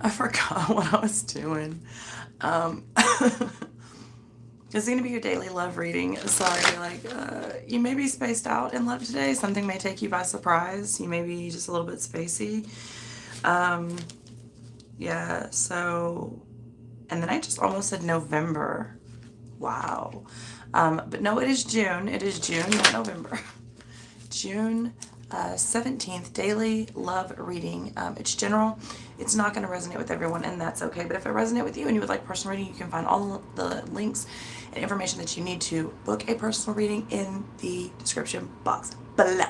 I forgot what I was doing. Um, It's going to be your daily love reading. Sorry, you may be spaced out in love today. Something may take you by surprise. You may be just a little bit spacey. Um, yeah, so, and then I just almost said November. Wow. But no, it is June. It is June, not November. June 17th, daily love reading. It's general. It's not going to resonate with everyone, and that's okay. But if it resonates with you and you would like personal reading, you can find all the links and information that you need to book a personal reading in the description box below.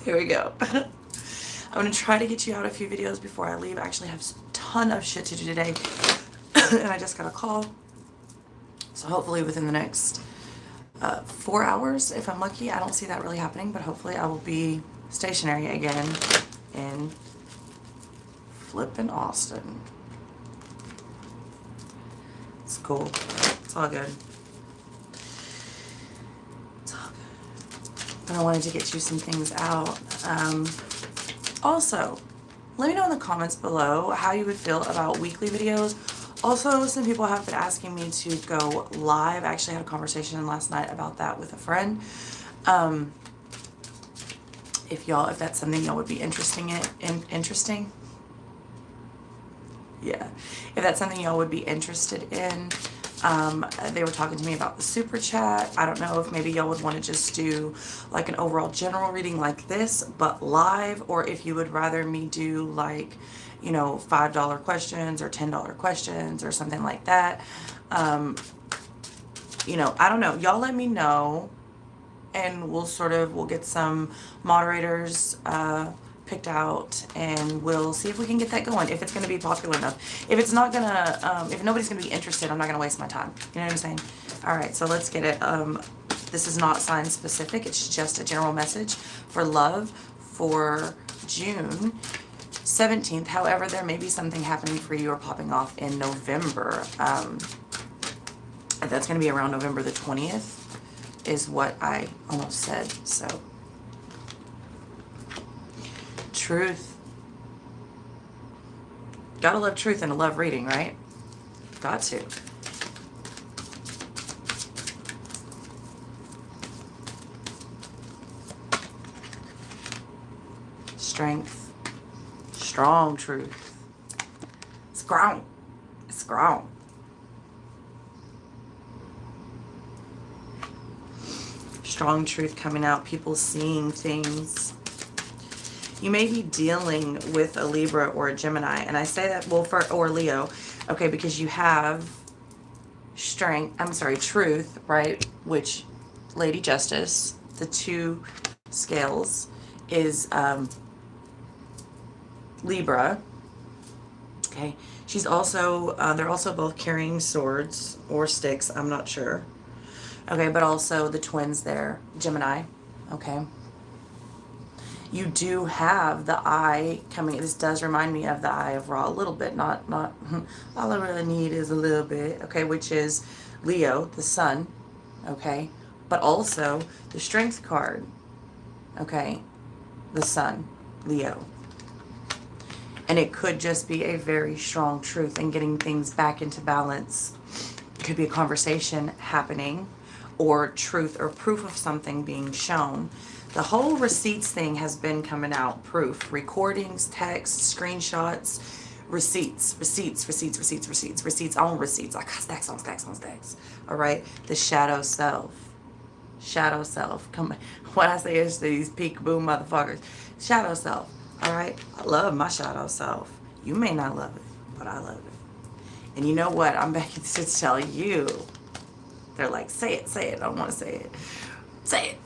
Here we go. I'm going to try to get you out a few videos before I leave. I actually have a ton of shit to do today, and I just got a call. So hopefully within the next 4 hours, if I'm lucky. I don't see that really happening, but hopefully I will be stationary again in flippin' Austin. It's cool. It's all good. It's all good. But I wanted to get you some things out. Also, let me know in the comments below how you would feel about weekly videos. Also, some people have been asking me to go live. I actually had a conversation last night about that with a friend. If that's something y'all would be interesting. Yeah. If that's something y'all would be interested in. They were talking to me about the super chat. I don't know if maybe y'all would want to just do like an overall general reading like this, but live, or if you would rather me do like, you know, $5 questions or $10 questions or something like that. You know, I don't know. Y'all let me know, and we'll get some moderators picked out, and we'll see if we can get that going, if it's going to be popular enough. If it's not gonna, if nobody's going to be interested, I'm not going to waste my time. You know what I'm saying? All right, so let's get it. This is not sign specific. It's just a general message for love for June 17th. However, there may be something happening for you or popping off in November. That's going to be around November the 20th is what I almost said. So, truth. Gotta love truth in a love reading, right? Got to. Strength. Strong truth. Strong. Strong. Strong truth coming out. People seeing things. You may be dealing with a Libra or a Gemini, and I say that, well, or Leo, okay, because you have truth, right, which Lady Justice, the 2 scales, is Libra, okay. She's also, they're also both carrying swords or sticks, I'm not sure, okay, but also the twins there, Gemini, okay. You do have the eye coming. This does remind me of the eye of Ra a little bit. Not all I really need is a little bit. Okay, which is Leo, the sun. Okay, but also the strength card. Okay, the sun, Leo. And it could just be a very strong truth and getting things back into balance. It could be a conversation happening, or truth or proof of something being shown. The whole receipts thing has been coming out. Proof, recordings, texts, screenshots, receipts on receipts. I got stacks on stacks on stacks. All right. The shadow self. Shadow self. Come on. When I say it's these peekaboo motherfuckers. Shadow self. All right. I love my shadow self. You may not love it, but I love it. And you know what? I'm back to tell you. They're like, say it, say it. I don't want to say it. Say it.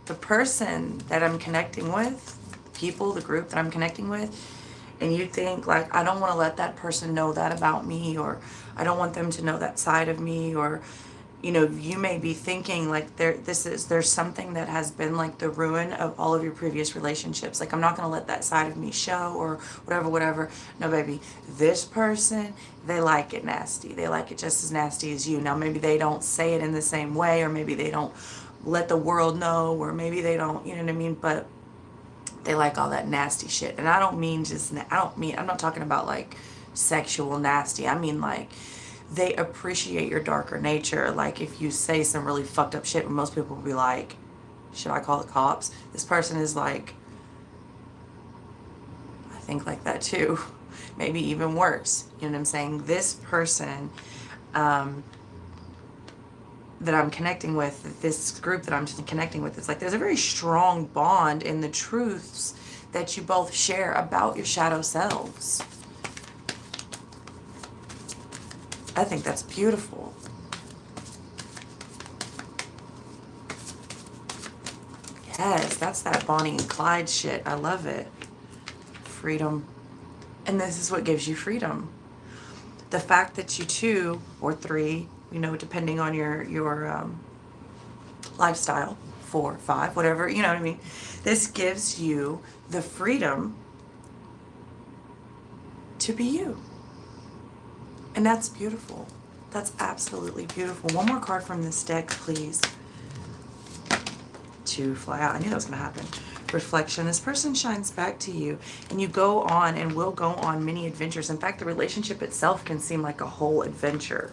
The person that I'm connecting with, the group that I'm connecting with, and you think like, I don't want to let that person know that about me, or I don't want them to know that side of me, or, you know, you may be thinking like there's something that has been like the ruin of all of your previous relationships. Like, I'm not going to let that side of me show, or whatever. No, baby, this person, they like it nasty. They like it just as nasty as you. Now, maybe they don't say it in the same way, or maybe they don't let the world know, or maybe they don't, you know what I mean? But they like all that nasty shit. And I don't mean just, I'm not talking about like sexual nasty. I mean like they appreciate your darker nature. Like if you say some really fucked up shit, most people will be like, should I call the cops? This person is like, I think like that too. Maybe even worse. You know what I'm saying? This person, that I'm connecting with, this group that I'm connecting with, it's like there's a very strong bond in the truths that you both share about your shadow selves. I think that's beautiful. Yes, that's that Bonnie and Clyde shit. I love it. Freedom. And this is what gives you freedom. The fact that you 2 or 3, you know, depending on your lifestyle, 4, 5, whatever, you know what I mean? This gives you the freedom to be you. And that's beautiful. That's absolutely beautiful. One more card from this deck, please. 2 fly out. I knew that was going to happen. Reflection. This person shines back to you, and you go on and will go on many adventures. In fact, the relationship itself can seem like a whole adventure.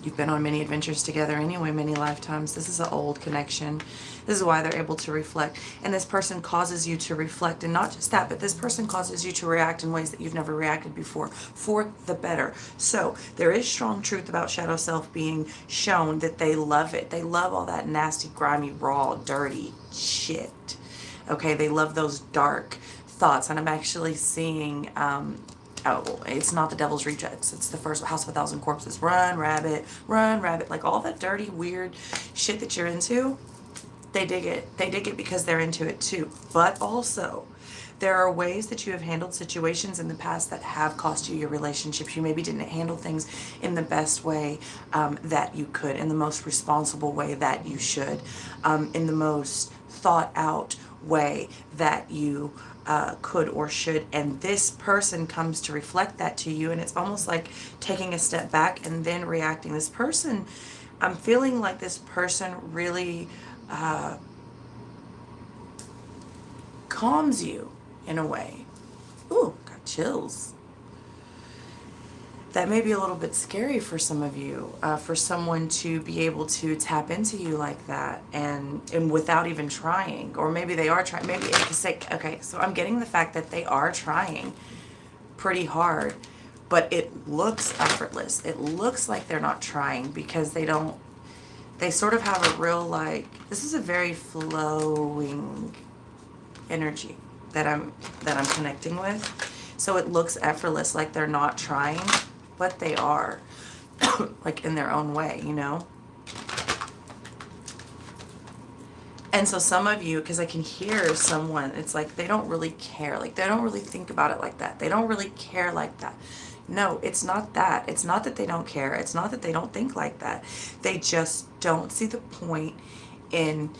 You've been on many adventures together anyway, many lifetimes. This is an old connection. This is why they're able to reflect. And this person causes you to reflect. And not just that, but this person causes you to react in ways that you've never reacted before, for the better. So there is strong truth about shadow self being shown, that they love it. They love all that nasty, grimy, raw, dirty shit. Okay, they love those dark thoughts. And I'm actually seeing... oh, it's not the Devil's Rejects. It's the first House of a Thousand Corpses. Run, rabbit, like all that dirty, weird shit that you're into. They dig it. They dig it because they're into it too. But also, there are ways that you have handled situations in the past that have cost you your relationships. You maybe didn't handle things in the best way that you could, in the most responsible way that you should, in the most thought out way that you could or should. And this person comes to reflect that to you, and it's almost like taking a step back and then reacting. This person, I'm feeling like this person really calms you in a way. Ooh, got chills. That may be a little bit scary for some of you, for someone to be able to tap into you like that, and without even trying. Or maybe they are trying, maybe it's like, okay, so I'm getting the fact that they are trying pretty hard, but it looks effortless. It looks like they're not trying because they sort of have a real, like, this is a very flowing energy that I'm connecting with. So it looks effortless, like they're not trying, but they are, like in their own way, you know? And so some of you, because I can hear someone, it's like they don't really care. Like they don't really think about it like that. They don't really care like that. No, it's not that. It's not that they don't care. It's not that they don't think like that. They just don't see the point in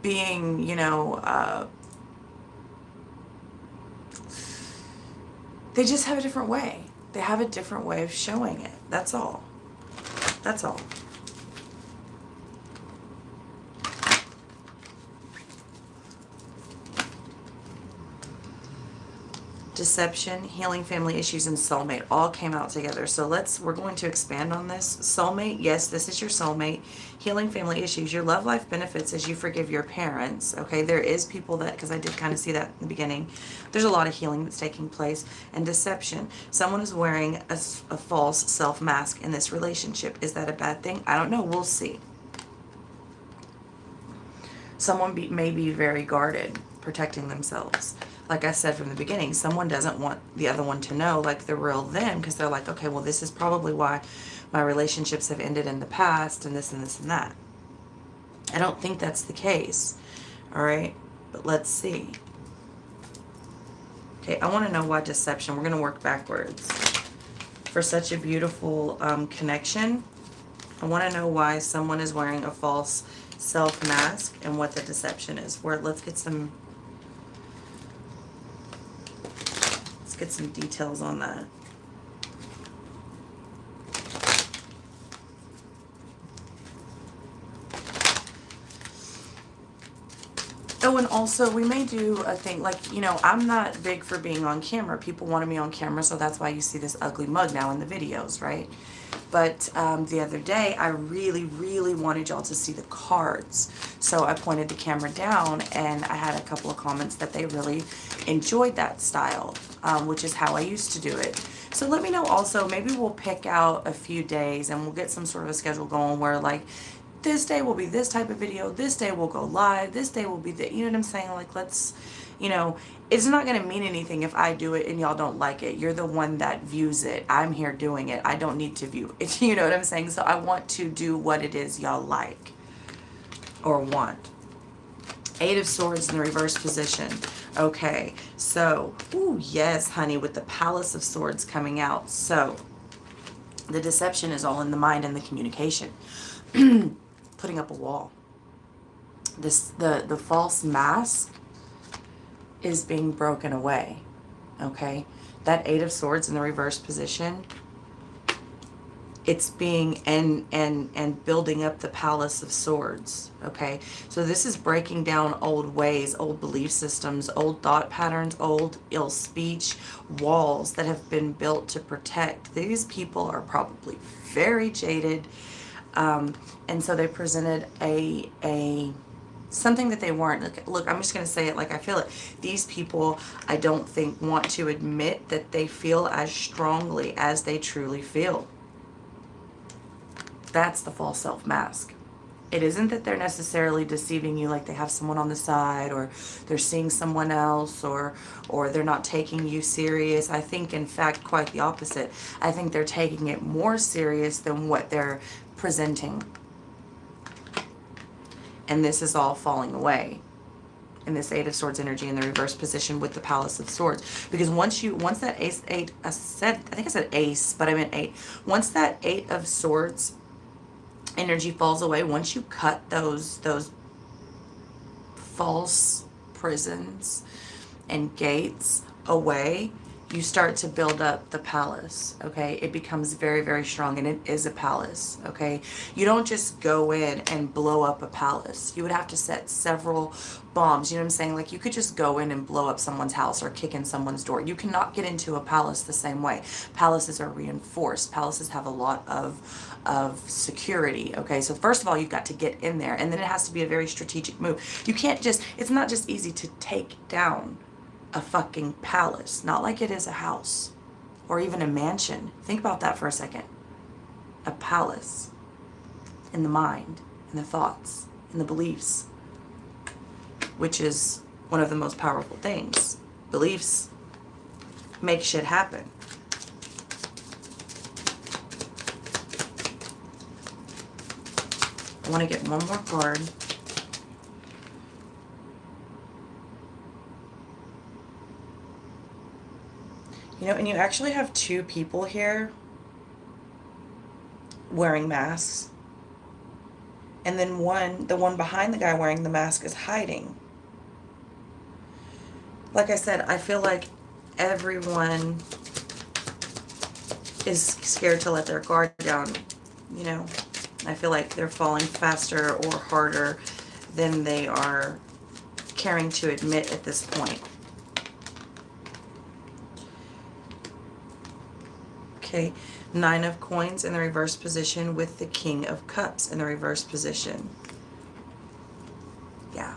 being, you know, they just have a different way. They have a different way of showing it. That's all. That's all. Deception, healing family issues, and soulmate all came out together. So we're going to expand on this. Soulmate, yes, this is your soulmate. Healing family issues, your love life benefits as you forgive your parents. Okay, there is people that, because I did kind of see that in the beginning, there's a lot of healing that's taking place. And deception, someone is wearing a false self mask in this relationship. Is that a bad thing? I don't know. We'll see. Someone may be very guarded, protecting themselves. Like I said from the beginning, someone doesn't want the other one to know, like, the real them, because they're like, okay, well, this is probably why my relationships have ended in the past, and this and this and that. I don't think that's the case. All right, but let's see. Okay, I want to know why deception. We're going to work backwards. For such a beautiful connection, I want to know why someone is wearing a false self mask and what the deception is. Let's get some details on that. Oh, and also we may do a thing like, you know, I'm not big for being on camera. People wanted me on camera, so that's why you see this ugly mug now in the videos, right? But the other day, I really, really wanted y'all to see the cards. So I pointed the camera down, and I had a couple of comments that they really enjoyed that style, which is how I used to do it. So let me know also, maybe we'll pick out a few days and we'll get some sort of a schedule going where like, this day will be this type of video, this day will go live, this day will be the, you know what I'm saying? Like, let's, you know, it's not going to mean anything if I do it and y'all don't like it. You're the one that views it. I'm here doing it. I don't need to view it. You know what I'm saying? So I want to do what it is y'all like or want. Eight of Swords in the reverse position. Okay, so, ooh, yes, honey, with the Palace of Swords coming out. So the deception is all in the mind and the communication. Putting up a wall. The false mask is being broken away. Okay, that Eight of Swords in the reverse position, it's being and building up the Palace of Swords. Okay, so this is breaking down old ways, old belief systems, old thought patterns, old ill speech, walls that have been built to protect. These people are probably very jaded. And so they presented a something that they weren't. Look, I'm just going to say it like I feel it. These people, I don't think, want to admit that they feel as strongly as they truly feel. That's the false self mask. It isn't that they're necessarily deceiving you, like they have someone on the side, or they're seeing someone else, or they're not taking you serious. I think, in fact, quite the opposite. I think they're taking it more serious than what they're presenting. And this is all falling away in this Eight of Swords energy in the reverse position with the Palace of Swords. Because once that I think I said ace, but I meant eight. Once that Eight of Swords energy falls away, once you cut those false prisons and gates away, you start to build up the palace. Okay, it becomes very, very strong, and it is a palace. Okay, you don't just go in and blow up a palace. You would have to set several bombs. You know what I'm saying? Like, you could just go in and blow up someone's house or kick in someone's door. You cannot get into a palace the same way. Palaces are reinforced. Palaces have a lot of security. Okay, so first of all, you've got to get in there, and then it has to be a very strategic move. You can't just, it's not just easy to take down a fucking palace. Not like it is a house or even a mansion. Think about that for a second. A palace in the mind, in the thoughts, in the beliefs, which is one of the most powerful things. Beliefs make shit happen. I want to get one more card. You know, and you actually have two people here wearing masks. And then the one behind the guy wearing the mask is hiding. Like I said, I feel like everyone is scared to let their guard down, you know. I feel like they're falling faster or harder than they are caring to admit at this point. Okay, Nine of Coins in the reverse position with the King of Cups in the reverse position. Yeah.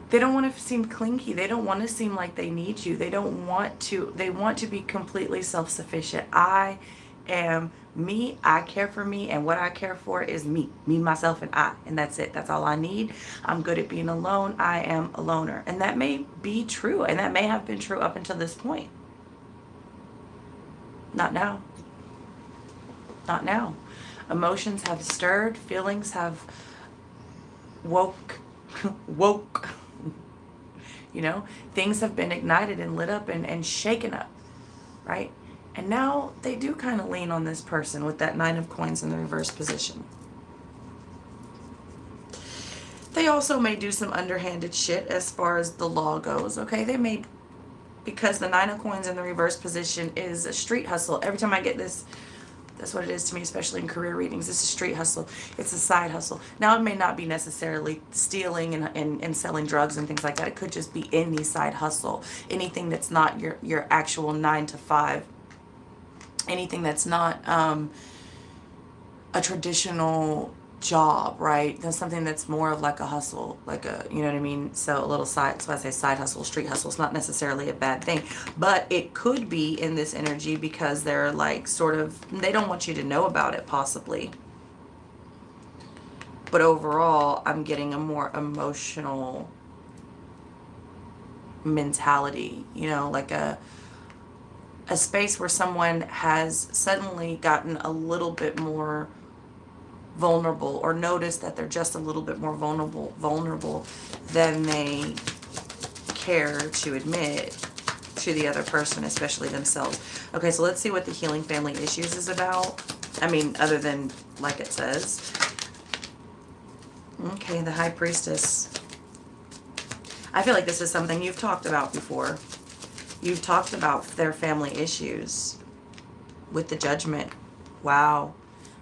They don't want to seem clingy. They don't want to seem like they need you. They don't want to, they want to be completely self-sufficient. I am me, I care for me, and what I care for is me, myself, and I, and that's it. That's all I need. I'm good at being alone. I am a loner. And that may be true, and that may have been true up until this point. Not now. Not now. Emotions have stirred. Feelings have woke. You know, things have been ignited and lit up and shaken up, right? And now they do kind of lean on this person with that Nine of Coins in the reverse position. They also may do some underhanded shit as far as the law goes, okay? They may, because the Nine of Coins in the reverse position is a street hustle. Every time I get this That's what it is to me, especially in career readings. This is street hustle. It's a side hustle. Now, it may not be necessarily stealing and selling drugs and things like that. It could just be any side hustle. Anything that's not your actual 9 to 5. Anything that's not a traditional job, right? That's something that's more of like a hustle, like a, you know what I mean? So a little side, that's why I say side hustle, street hustle. It's not necessarily a bad thing, but it could be in this energy because they're like sort of, they don't want you to know about it possibly. But overall, I'm getting a more emotional mentality, you know, like a space where someone has suddenly gotten a little bit more vulnerable, or notice that they're just a little bit more vulnerable than they care to admit to the other person, especially themselves. Okay, so let's see what the healing family issues is about. I mean, other than like it says. Okay, the High Priestess. I feel like this is something you've talked about before. You've talked about their family issues with the Judgment. Wow.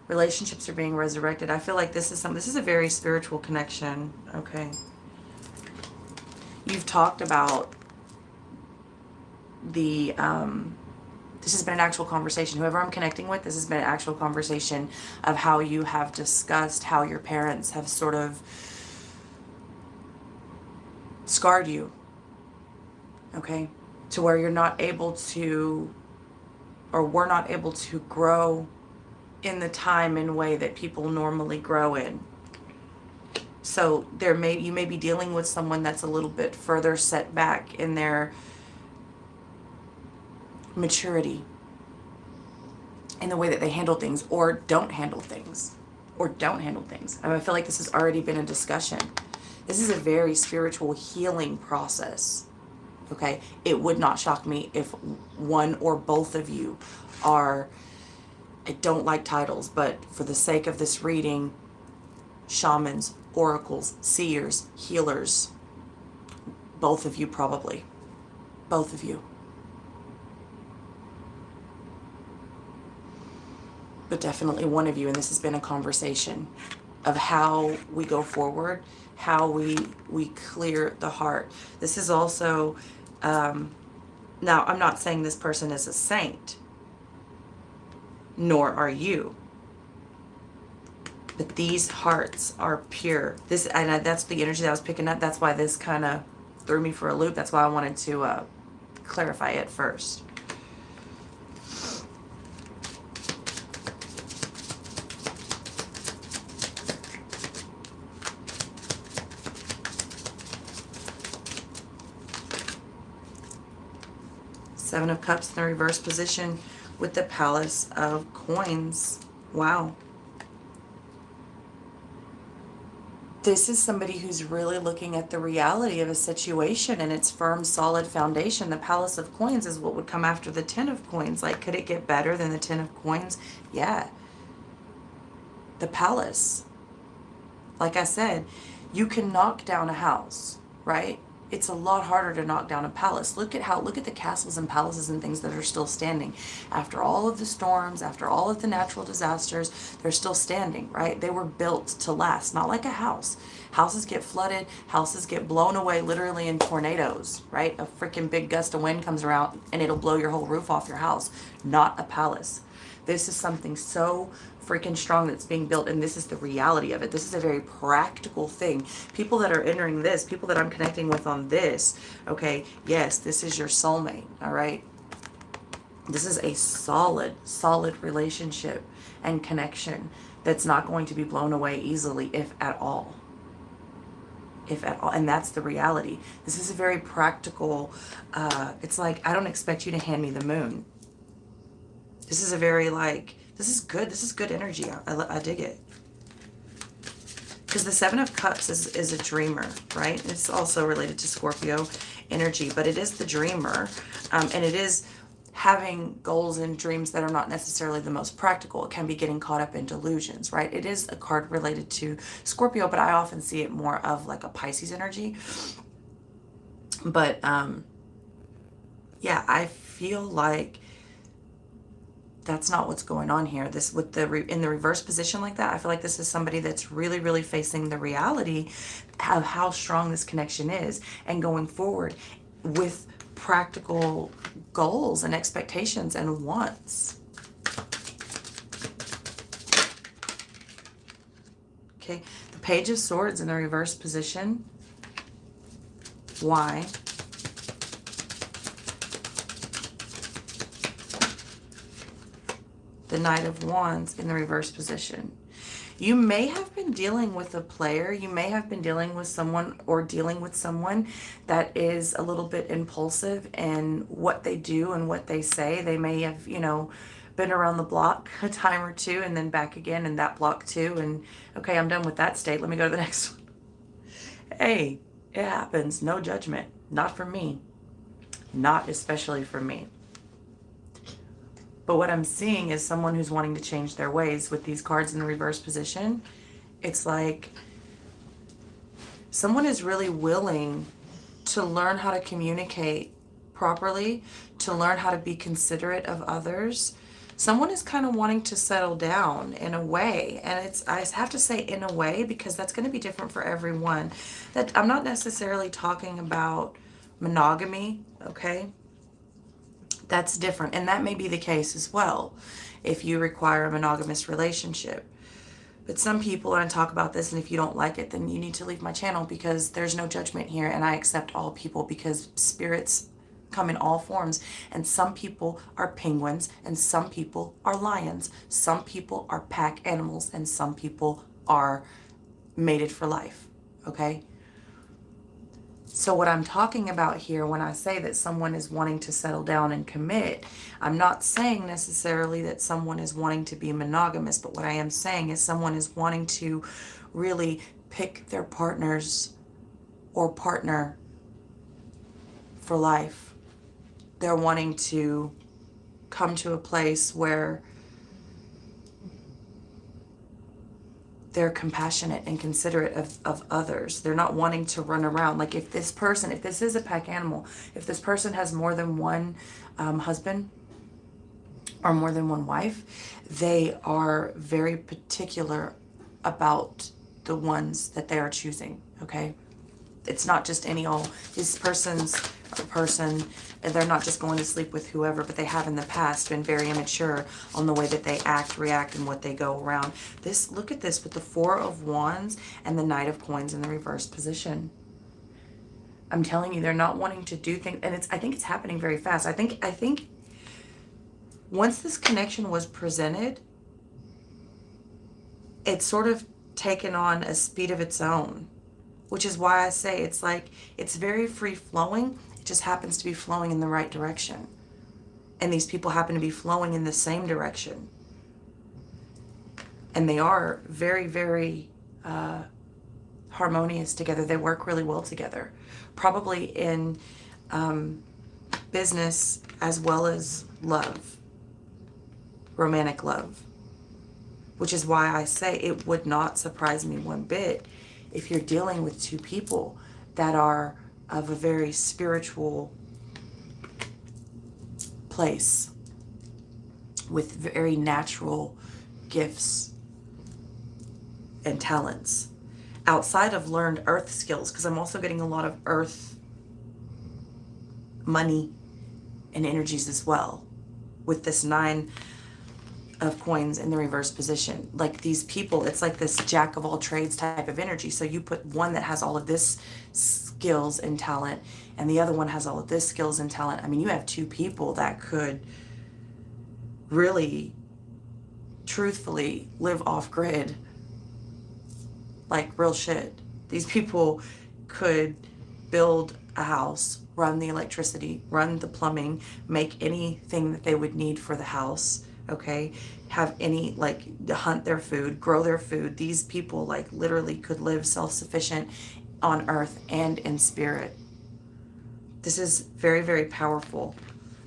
Relationships are being resurrected. I feel like this is a very spiritual connection. Okay. You've talked about the, this has been an actual conversation. Whoever I'm connecting with, this has been an actual conversation of how you have discussed how your parents have sort of scarred you. Okay. To where you're not able to, or we're not able to grow in the time and way that people normally grow in. So you may be dealing with someone that's a little bit further set back in their maturity, in the way that they handle things, or don't handle things, I feel like this has already been a discussion. This is a very spiritual healing process. Okay, it would not shock me if one or both of you are, I don't like titles, but for the sake of this reading, shamans, oracles, seers, healers. Both of you probably. Both of you. But definitely one of you, and this has been a conversation of how we go forward, how we clear the heart. This is also, now I'm not saying this person is a saint, nor are you. But these hearts are pure. That's the energy that I was picking up. That's why this kind of threw me for a loop. That's why I wanted to clarify it first. Seven of Cups in the reverse position with the Palace of Coins. Wow. This is somebody who's really looking at the reality of a situation and its firm, solid foundation. The Palace of Coins is what would come after the Ten of Coins. Like, could it get better than the Ten of Coins? Yeah. The Palace. Like I said, you can knock down a house, right? It's a lot harder to knock down a palace. Look at the castles and palaces and things that are still standing. After all of the storms, after all of the natural disasters, they're still standing, right? They were built to last, not like a house. Houses get flooded, houses get blown away literally in tornadoes, right? A freaking big gust of wind comes around and it'll blow your whole roof off your house. Not a palace. This is something so freaking strong that's being built, and this is the reality of it. This is a very practical thing. People that are entering this, people that I'm connecting with on this, okay, yes, this is your soulmate, all right? This is a solid relationship and connection that's not going to be blown away easily, if at all. If at all. And that's the reality. This is a very practical, it's like, I don't expect you to hand me the moon. This is a very like, this is good energy. I dig it. Because the Seven of Cups is a dreamer, right? It's also related to Scorpio energy, but it is the dreamer. And it is having goals and dreams that are not necessarily the most practical. It can be getting caught up in delusions, right? It is a card related to Scorpio, but I often see it more of like a Pisces energy. But yeah, I feel like that's not what's going on here. This with the in the reverse position like that, I feel like this is somebody that's really, really facing the reality of how strong this connection is and going forward with practical goals and expectations and wants. Okay, the Page of Swords in the reverse position. Why? The Knight of Wands in the reverse position. You may have been dealing with a player. You may have been dealing with someone or dealing with someone that is a little bit impulsive in what they do and what they say. They may have, you know, been around the block a time or two and then back again and that block too. And okay, I'm done with that state. Let me go to the next one. Hey, it happens. No judgment. Not for me. Not especially for me. But what I'm seeing is someone who's wanting to change their ways with these cards in the reverse position. It's like someone is really willing to learn how to communicate properly, to learn how to be considerate of others. Someone is kind of wanting to settle down in a way. And it's, I have to say in a way, because that's going to be different for everyone. That I'm not necessarily talking about monogamy, okay? That's different, and that may be the case as well if you require a monogamous relationship. But some people, and I talk about this, and if you don't like it, then you need to leave my channel, because there's no judgment here, and I accept all people because spirits come in all forms, and some people are penguins, and some people are lions, some people are pack animals, and some people are mated for life, okay? So what I'm talking about here when I say that someone is wanting to settle down and commit, I'm not saying necessarily that someone is wanting to be monogamous, but what I am saying is someone is wanting to really pick their partners or partner for life. They're wanting to come to a place where they're compassionate and considerate of others. They're not wanting to run around. Like if this person, if this is a pack animal, if this person has more than one husband or more than one wife, they are very particular about the ones that they are choosing, okay? It's not just any old, this person's a person, and they're not just going to sleep with whoever, but they have in the past been very immature on the way that they act, react, and what they go around. This, look at this with the Four of Wands and the Knight of Coins in the reverse position. I'm telling you, they're not wanting to do things, and I think it's happening very fast. I think once this connection was presented, it's sort of taken on a speed of its own, which is why I say it's like, it's very free flowing. It just happens to be flowing in the right direction. And these people happen to be flowing in the same direction. And they are very, very harmonious together. They work really well together. Probably in business as well as love, romantic love. Which is why I say it would not surprise me one bit if you're dealing with two people that are of a very spiritual place with very natural gifts and talents outside of learned earth skills, because I'm also getting a lot of earth money and energies as well with this Nine of Coins in the reverse position. Like these people, it's like this jack of all trades type of energy. So you put one that has all of this skills and talent and the other one has all of this skills and talent. I mean, you have two people that could really truthfully live off grid, like real shit. These people could build a house, run the electricity, run the plumbing, make anything that they would need for the house, okay, have any, like, hunt their food, grow their food. These people, like, literally could live self-sufficient on earth and in spirit. This is very, very powerful,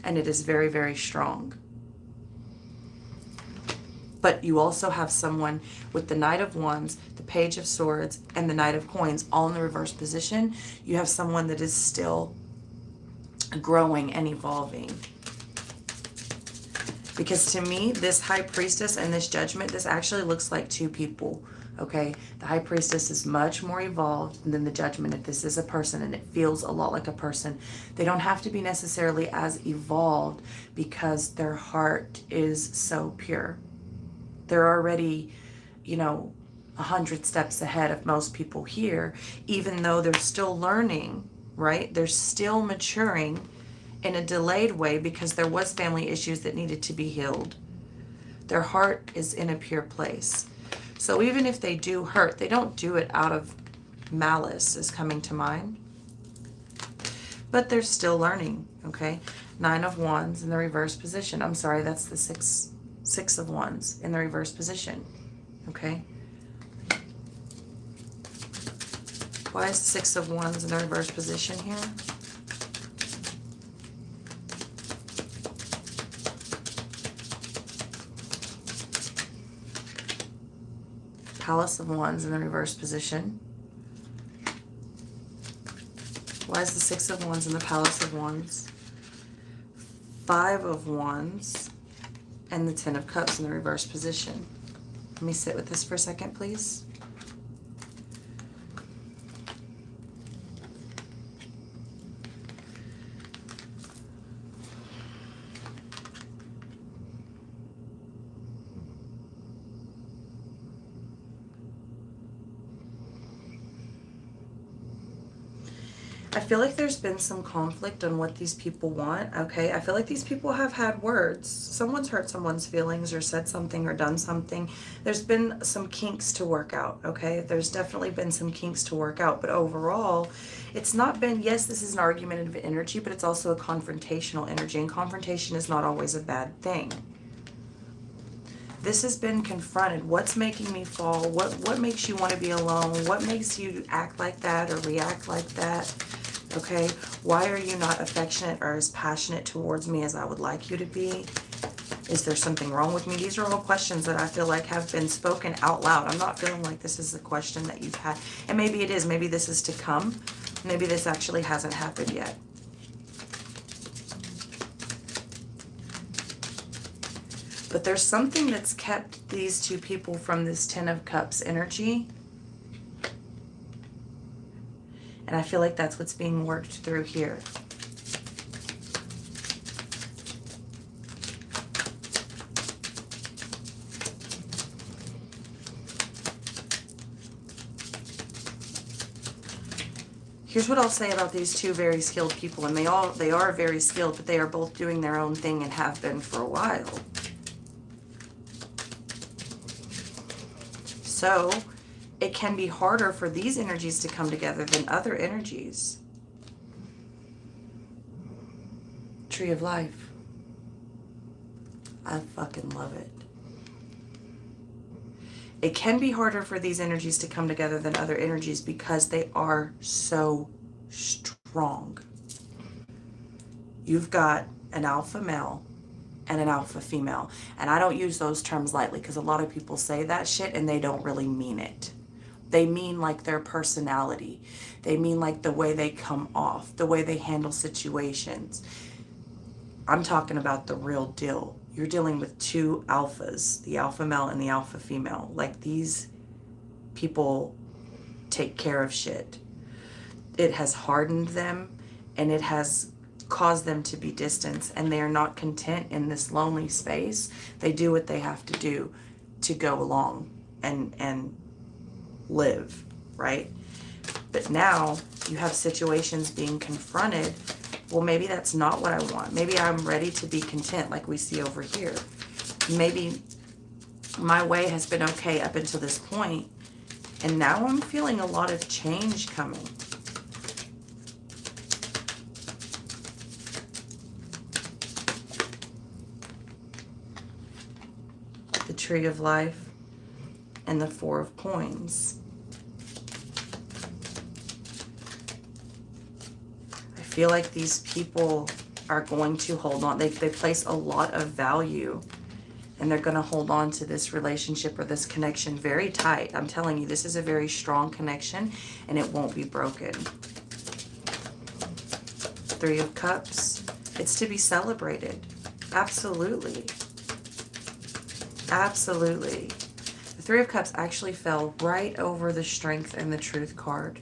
and it is very, very strong. But you also have someone with the Knight of Wands, the Page of Swords, and the Knight of Coins all in the reverse position. You have someone that is still growing and evolving. Because to me, this High Priestess and this Judgment, this actually looks like two people, okay? The High Priestess is much more evolved than the Judgment. If this is a person, and it feels a lot like a person, they don't have to be necessarily as evolved because their heart is so pure. They're already, you know, 100 steps ahead of most people here, even though they're still learning, right? They're still maturing in a delayed way because there was family issues that needed to be healed. Their heart is in a pure place. So even if they do hurt, they don't do it out of malice, is coming to mind. But they're still learning, okay? 9 of Wands in the reverse position. I'm sorry, that's the six of Wands in the reverse position, okay? Why is the 6 of Wands in the reverse position here? Palace of Wands in the reverse position. Why is the 6 of Wands in the Palace of Wands? 5 of Wands and the 10 of Cups in the reverse position. Let me sit with this for a second, please. I feel like there's been some conflict on what these people want, okay? I feel like these people have had words. Someone's hurt someone's feelings or said something or done something. There's been some kinks to work out, okay? There's definitely been some kinks to work out, but overall, it's not been, yes, this is an argumentative energy, but it's also a confrontational energy, and confrontation is not always a bad thing. This has been confronted. What's making me fall? What makes you want to be alone? What makes you act like that or react like that? Okay, why are you not affectionate or as passionate towards me as I would like you to be? Is there something wrong with me? These are all questions that I feel like have been spoken out loud. I'm not feeling like this is a question that you've had. And maybe it is. Maybe this is to come. Maybe this actually hasn't happened yet. But there's something that's kept these two people from this 10 of Cups energy. And I feel like that's what's being worked through here. Here's what I'll say about these two very skilled people. And they are very skilled, but they are both doing their own thing and have been for a while. So it can be harder for these energies to come together than other energies. Tree of Life. I fucking love it. It can be harder for these energies to come together than other energies because they are so strong. You've got an alpha male and an alpha female. And I don't use those terms lightly because a lot of people say that shit and they don't really mean it. They mean like their personality. They mean like the way they come off, the way they handle situations. I'm talking about the real deal. You're dealing with two alphas, the alpha male and the alpha female. Like, these people take care of shit. It has hardened them and it has caused them to be distant, and they are not content in this lonely space. They do what they have to do to go along and live, right? But now you have situations being confronted. Well, maybe that's not what I want. Maybe I'm ready to be content, like we see over here. Maybe my way has been okay up until this point, and now I'm feeling a lot of change coming. The Tree of Life and the Four of Coins. I feel like these people are going to hold on. They place a lot of value, and they're going to hold on to this relationship or this connection very tight. I'm telling you, this is a very strong connection, and it won't be broken. Three of Cups. It's to be celebrated. Absolutely. Absolutely. The Three of Cups actually fell right over the Strength and the Truth card.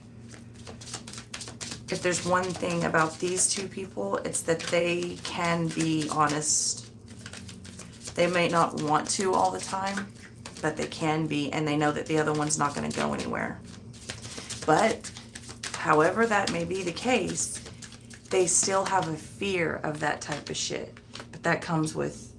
If there's one thing about these two people, it's that they can be honest. They may not want to all the time, but they can be, and they know that the other one's not going to go anywhere. But however that may be the case, they still have a fear of that type of shit. But that comes with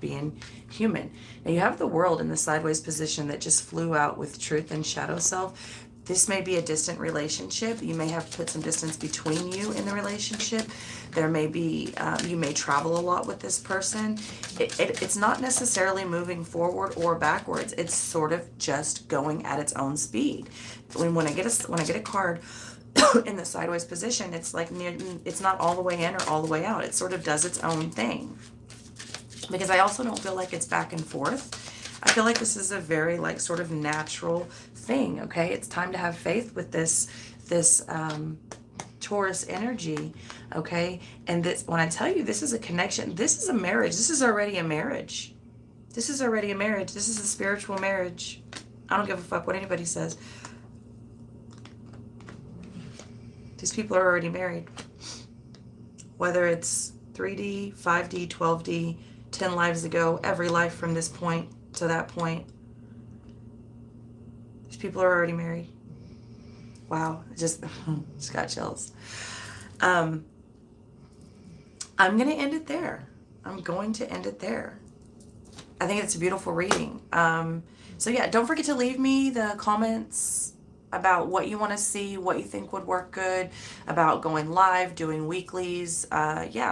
being human. Now you have the World in the sideways position that just flew out with Truth and Shadow Self. This may be a distant relationship. You may have put some distance between you in the relationship. There may be, you may travel a lot with this person. It's not necessarily moving forward or backwards. It's sort of just going at its own speed. When I get a card in the sideways position, it's like it's not all the way in or all the way out. It sort of does its own thing. Because I also don't feel like it's back and forth. I feel like this is a very like sort of natural thing, okay? It's time to have faith with this Taurus energy, okay? And this, when I tell you this is a connection, this is a marriage. This is already a marriage. This is already a marriage. This is a spiritual marriage. I don't give a fuck what anybody says. These people are already married. Whether it's 3D, 5D, 12D, 10 lives ago, every life from this point to that point. These people are already married. Wow, just got chills. I'm going to end it there. I'm going to end it there. I think it's a beautiful reading. So yeah, don't forget to leave me the comments about what you want to see, what you think would work good, about going live, doing weeklies. Yeah,